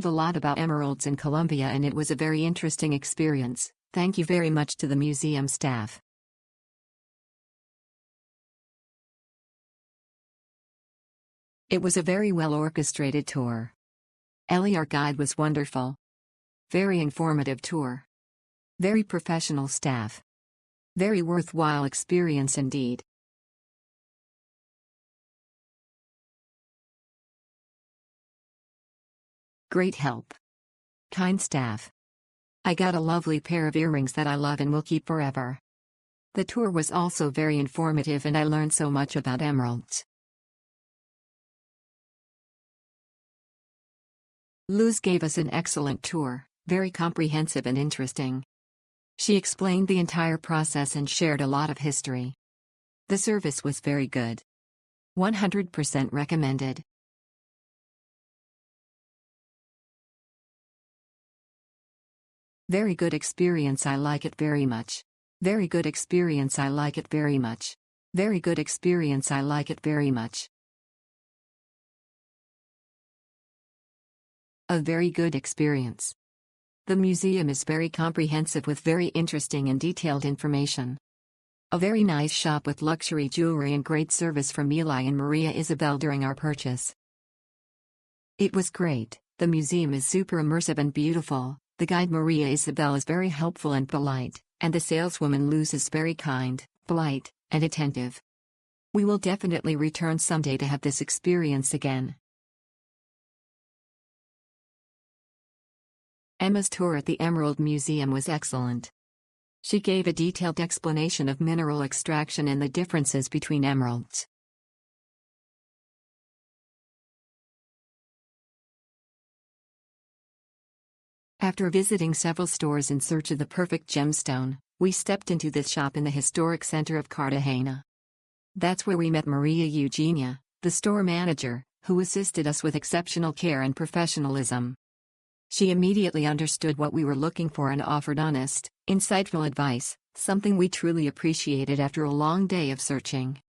learned a lot about emeralds in Colombia and it was a very interesting experience. Thank you very much to the museum staff. It was a very well orchestrated tour. Ellie, our guide, was wonderful. Very informative tour. Very professional staff. Very worthwhile experience indeed. Great help. Kind staff. I got a lovely pair of earrings that I love and will keep forever. The tour was also very informative and I learned so much about emeralds. Luz gave us an excellent tour, very comprehensive and interesting. She explained the entire process and shared a lot of history. The service was very good. 100% recommended. Very good experience, I like it very much. Very good experience, I like it very much. Very good experience, I like it very much. A very good experience. The museum is very comprehensive with very interesting and detailed information. A very nice shop with luxury jewelry and great service from Eli and Maria Isabel during our purchase. It was great. The museum is super immersive and beautiful. The guide Maria Isabel is very helpful and polite, and the saleswoman Luz is very kind, polite, and attentive. We will definitely return someday to have this experience again. Emma's tour at the Emerald Museum was excellent. She gave a detailed explanation of mineral extraction and the differences between emeralds. After visiting several stores in search of the perfect gemstone, we stepped into this shop in the historic center of Cartagena. That's where we met Maria Eugenia, the store manager, who assisted us with exceptional care and professionalism. She immediately understood what we were looking for and offered honest, insightful advice, something we truly appreciated after a long day of searching.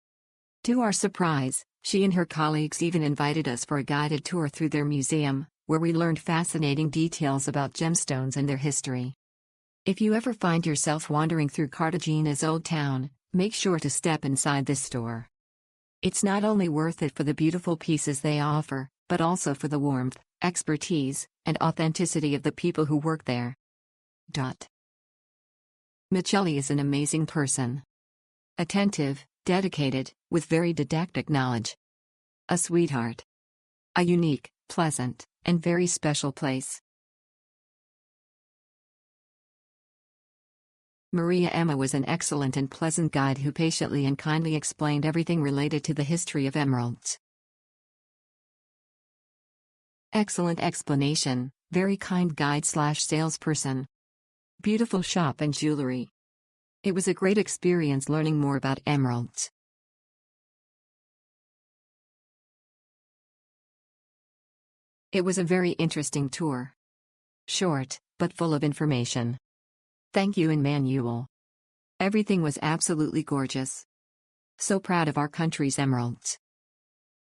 To our surprise, she and her colleagues even invited us for a guided tour through their museum, where we learned fascinating details about gemstones and their history. If you ever find yourself wandering through Cartagena's old town, make sure to step inside this store. It's not only worth it for the beautiful pieces they offer, but also for the warmth, expertise, and authenticity of the people who work there. Michele is an amazing person. Attentive, dedicated, with very didactic knowledge. A sweetheart. A unique, pleasant, and very special place. Maria Emma was an excellent and pleasant guide who patiently and kindly explained everything related to the history of emeralds. Excellent explanation, very kind guide/salesperson. Beautiful shop and jewelry. It was a great experience learning more about emeralds. It was a very interesting tour. Short, but full of information. Thank you, Emmanuel. Everything was absolutely gorgeous. So proud of our country's emeralds.